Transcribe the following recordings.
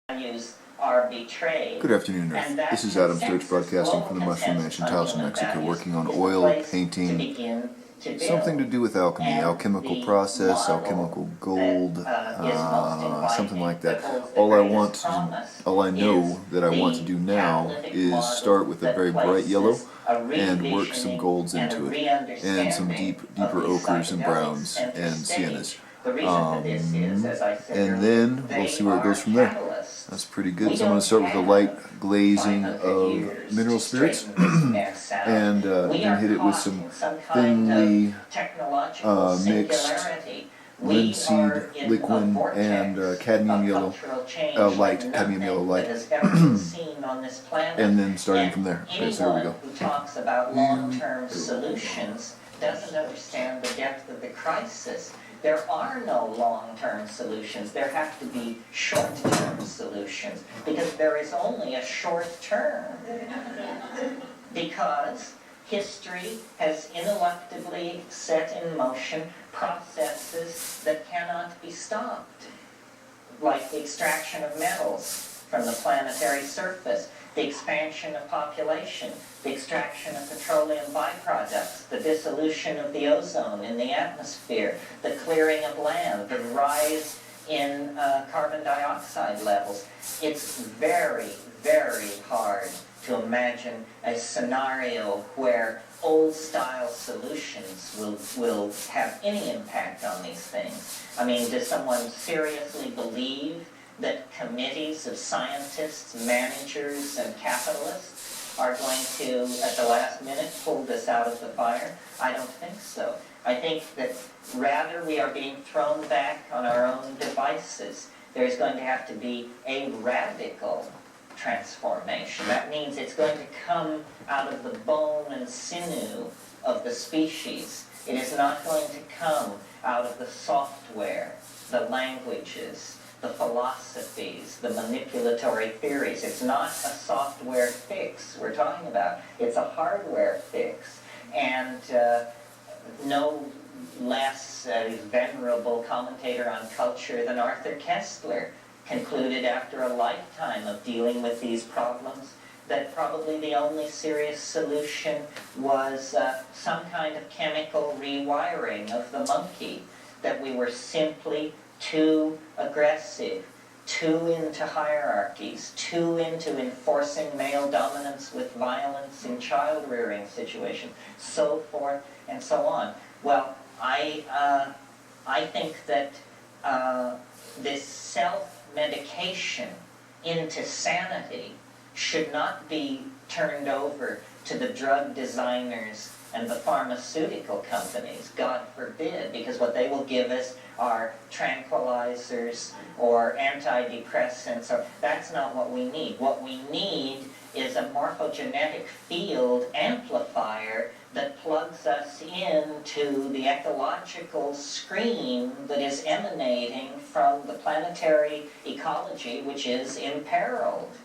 values are betrayed. Good afternoon, Earth. This is Adam Sturch broadcasting from the Mushroom Mansion, Taos, Mexico, working on oil, painting, something to do with alchemy, alchemical process, alchemical gold, something like that. All I know that I want to do now is start with a very bright yellow and work some golds into it, and some deeper ochres and browns and siennas. And then we'll see where it goes from there. That's pretty good. So I'm going to start with a light glazing of mineral spirits and then hit it with some thinly mixed linseed liquid and cadmium yellow light, and then starting from there. Okay, so here we go. Who talks about long-term solutions doesn't understand the depth of the crisis. There are no long-term solutions. There have to be short-term solutions, because there is only a short term. Because history has ineluctably set in motion processes that cannot be stopped, like the extraction of metals from the planetary surface, the expansion of population, the extraction of petroleum byproducts, the dissolution of the ozone in the atmosphere, the clearing of land, the rise in carbon dioxide levels. It's very, very hard to imagine a scenario where old-style solutions will have any impact on these things. I mean, does someone seriously believe that committees of scientists, managers, and capitalists are going to, at the last minute, pull this out of the fire? I don't think so. I think that rather we are being thrown back on our own devices. There's going to have to be a radical transformation. That means it's going to come out of the bone and sinew of the species. It is not going to come out of the software, the languages, the philosophies, the manipulatory theories. It's not a software fix we're talking about. It's a hardware fix. And no less venerable commentator on culture than Arthur Koestler concluded after a lifetime of dealing with these problems that probably the only serious solution was some kind of chemical rewiring of the monkey, that we were simply too aggressive, too into hierarchies, too into enforcing male dominance with violence in child-rearing situations, so forth and so on. Well, I think that this self-medication into sanity should not be turned over to the drug designers and the pharmaceutical companies, God forbid, because what they will give us are tranquilizers or antidepressants. That's not what we need. What we need is a morphogenetic field amplifier that plugs us into the ecological stream that is emanating from the planetary ecology, which is imperiled.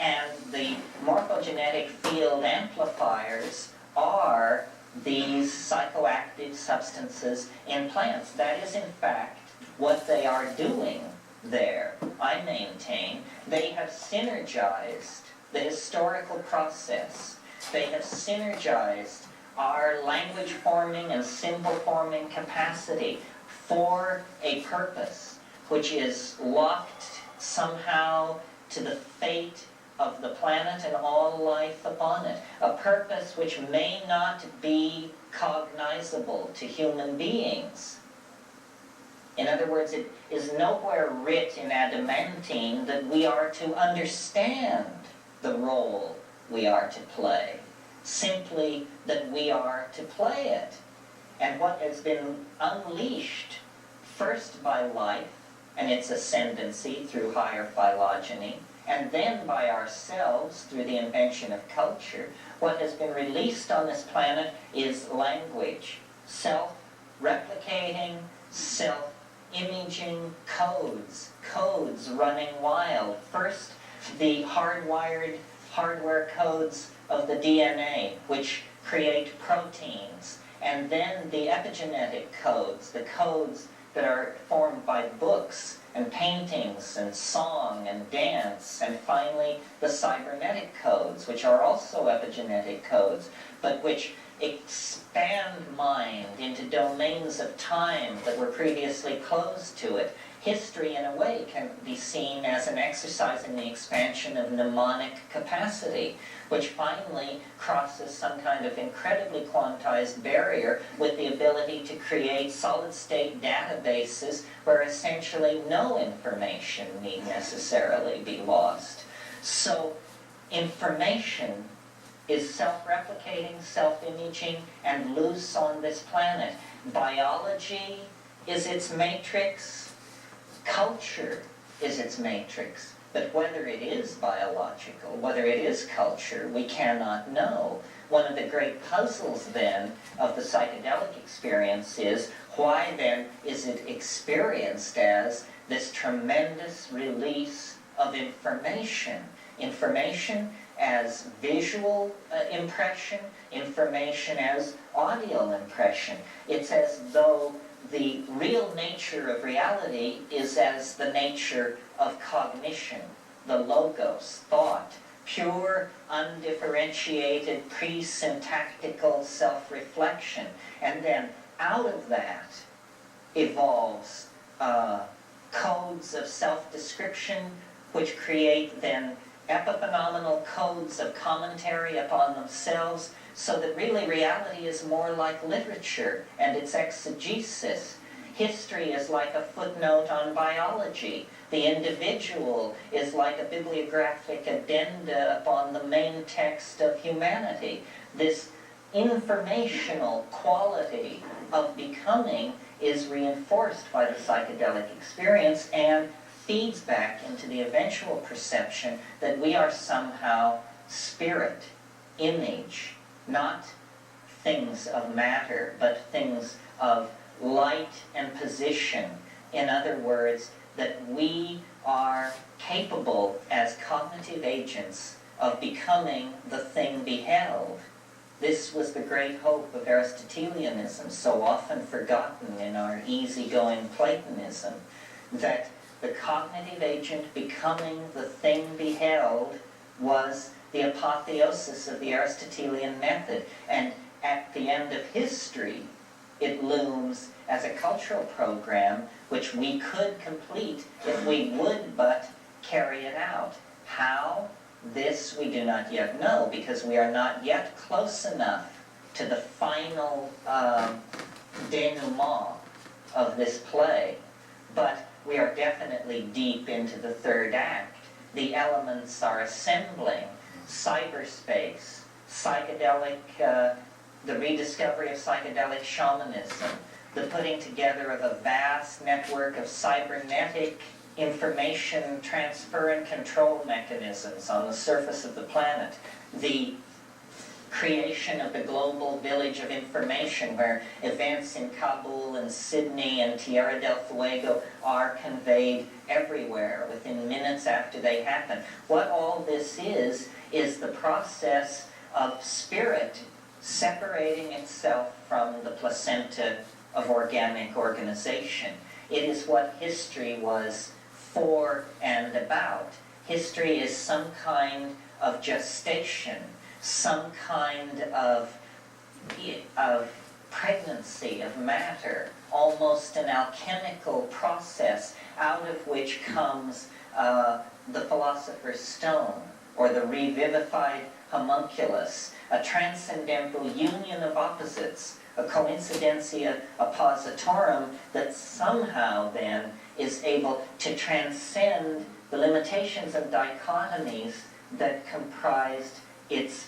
And the morphogenetic field amplifiers are these psychoactive substances in plants. That is, in fact, what they are doing there. I maintain they have synergized the historical process. They have synergized our language-forming and symbol-forming capacity for a purpose which is locked somehow to the fate of the planet and all life upon it. A purpose which may not be cognizable to human beings. In other words, it is nowhere writ in adamantine that we are to understand the role we are to play. Simply that we are to play it. And what has been unleashed first by life and its ascendancy through higher phylogeny, and then by ourselves through the invention of culture, what has been released on this planet is language, self-replicating, self-imaging codes running wild. First, the hardware codes of the DNA, which create proteins, and then the epigenetic codes, the codes that are formed by books and paintings and song and dance, and finally the cybernetic codes, which are also epigenetic codes, but which expand mind into domains of time that were previously closed to it. History, in a way, can be seen as an exercise in the expansion of mnemonic capacity, which finally crosses some kind of incredibly quantized barrier with the ability to create solid-state databases where essentially no information need necessarily be lost. So information is self-replicating, self-imaging, and loose on this planet. Biology is its matrix. Culture is its matrix. But whether it is biological, whether it is culture, we cannot know. One of the great puzzles, then, of the psychedelic experience is, why then is it experienced as this tremendous release of information? Information as visual impression, information as audio impression. It's as though the real nature of reality is as the nature of cognition, the logos, thought, pure, undifferentiated, pre-syntactical self-reflection. And then out of that evolves codes of self-description, which create then epiphenomenal codes of commentary upon themselves, so that really reality is more like literature and its exegesis. History is like a footnote on biology. The individual is like a bibliographic addenda upon the main text of humanity. This informational quality of becoming is reinforced by the psychedelic experience and feeds back into the eventual perception that we are somehow spirit, image, not things of matter, but things of light and position. In other words, that we are capable as cognitive agents of becoming the thing beheld. This was the great hope of Aristotelianism, so often forgotten in our easygoing Platonism, that the cognitive agent becoming the thing beheld was the apotheosis of the Aristotelian method. And at the end of history, it looms as a cultural program which we could complete if we would but carry it out. How? This we do not yet know, because we are not yet close enough to the final denouement of this play. But we are definitely deep into the third act. The elements are assembling. Cyberspace, psychedelic, the rediscovery of psychedelic shamanism, the putting together of a vast network of cybernetic information transfer and control mechanisms on the surface of the planet, the creation of the global village of information where events in Kabul and Sydney and Tierra del Fuego are conveyed everywhere within minutes after they happen. What all this is the process of spirit separating itself from the placenta of organic organization. It is what history was for and about. History is some kind of gestation, some kind of pregnancy of matter, almost an alchemical process out of which comes the philosopher's stone, or the revivified homunculus, a transcendental union of opposites, a coincidentia oppositorum that somehow then is able to transcend the limitations and dichotomies that comprised its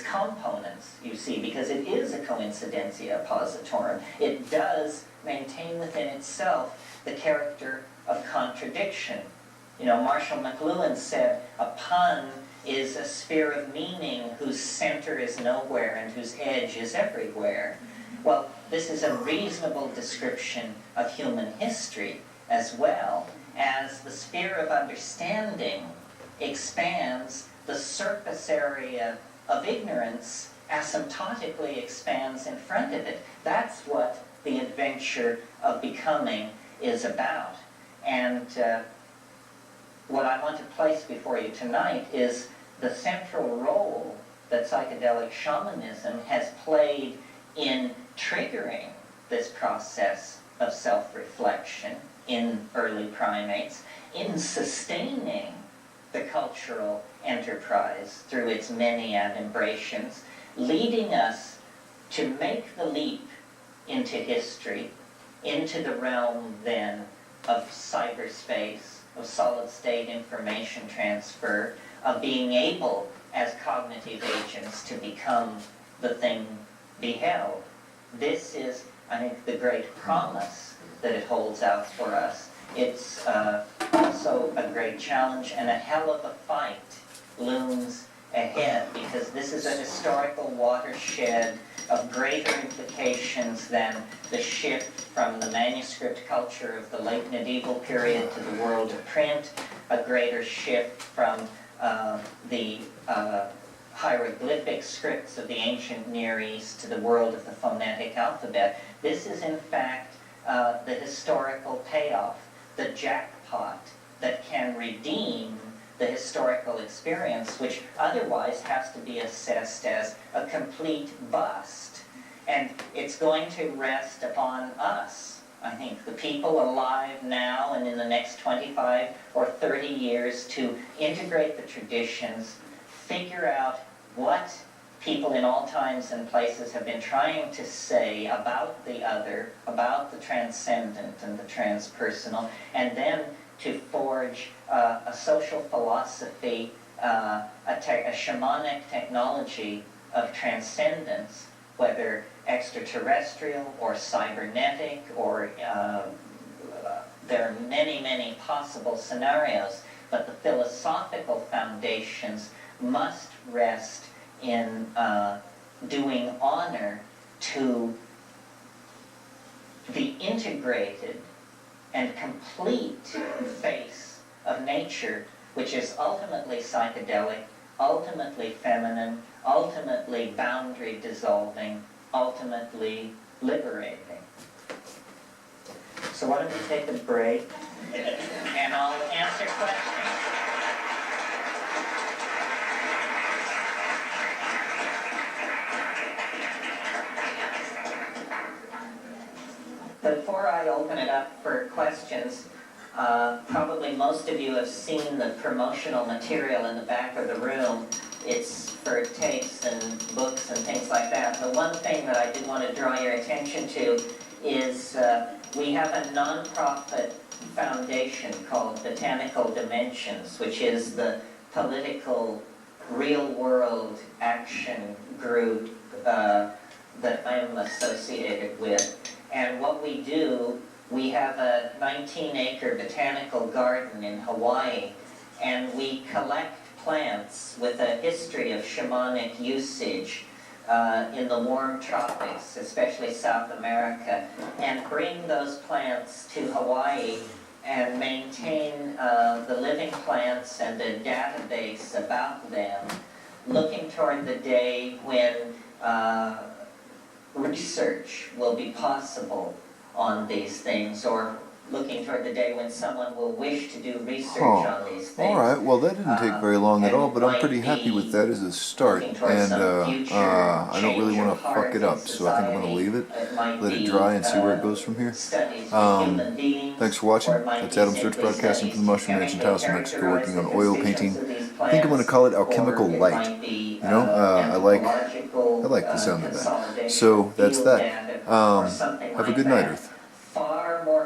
components, you see, because it is a coincidentia oppositorum. It does maintain within itself the character of contradiction. You know, Marshall McLuhan said, a pun is a sphere of meaning whose center is nowhere and whose edge is everywhere. Well, this is a reasonable description of human history as well, as the sphere of understanding expands, the surface area of ignorance asymptotically expands in front of it. That's what the adventure of becoming is about. And what I want to place before you tonight is the central role that psychedelic shamanism has played in triggering this process of self-reflection in early primates, in sustaining the cultural enterprise through its many adumbrations, leading us to make the leap into history, into the realm then of cyberspace, of solid-state information transfer, of being able as cognitive agents to become the thing beheld. This is, I think, the great promise that it holds out for us. It's also a great challenge, and a hell of a fight looms ahead, because this is a historical watershed of greater implications than the shift from the manuscript culture of the late medieval period to the world of print, a greater shift from the hieroglyphic scripts of the ancient Near East to the world of the phonetic alphabet. This is in fact the historical payoff, the jackpot that can redeem the historical experience, which otherwise has to be assessed as a complete bust. And it's going to rest upon us, I think, the people alive now and in the next 25 or 30 years, to integrate the traditions, figure out what people in all times and places have been trying to say about the other, about the transcendent and the transpersonal, and then to forge a social philosophy, a shamanic technology of transcendence, whether extraterrestrial or cybernetic, or there are many, many possible scenarios, but the philosophical foundations must rest in doing honor to the integrated and complete face of nature, which is ultimately psychedelic, ultimately feminine, ultimately boundary dissolving, ultimately liberating. So why don't we take a break, and I'll answer questions. Before I open it up for questions, probably most of you have seen the promotional material in the back of the room. It's for tapes and books and things like that. The one thing that I do want to draw your attention to is we have a nonprofit foundation called Botanical Dimensions, which is the political real-world action group that I'm associated with. And what we do, we have a 19-acre botanical garden in Hawaii, and we collect plants with a history of shamanic usage in the warm tropics, especially South America, and bring those plants to Hawaii and maintain the living plants and a database about them, looking toward the day when research will be possible on these things, or looking toward the day when someone will wish to do research on these things. Alright, well that didn't take very long at all, but I'm pretty happy with that as a start, and I don't really want to fuck it up, so I think I'm going to leave it, let it dry, and see where it goes from here. Thanks for watching. That's Adam Sturch broadcasting from the Mushroom Ranch in Taos, Mexico, working on oil painting. I think I'm going to call it alchemical light. You know, I like the sound of that. So that's that. Have a good night, Earth.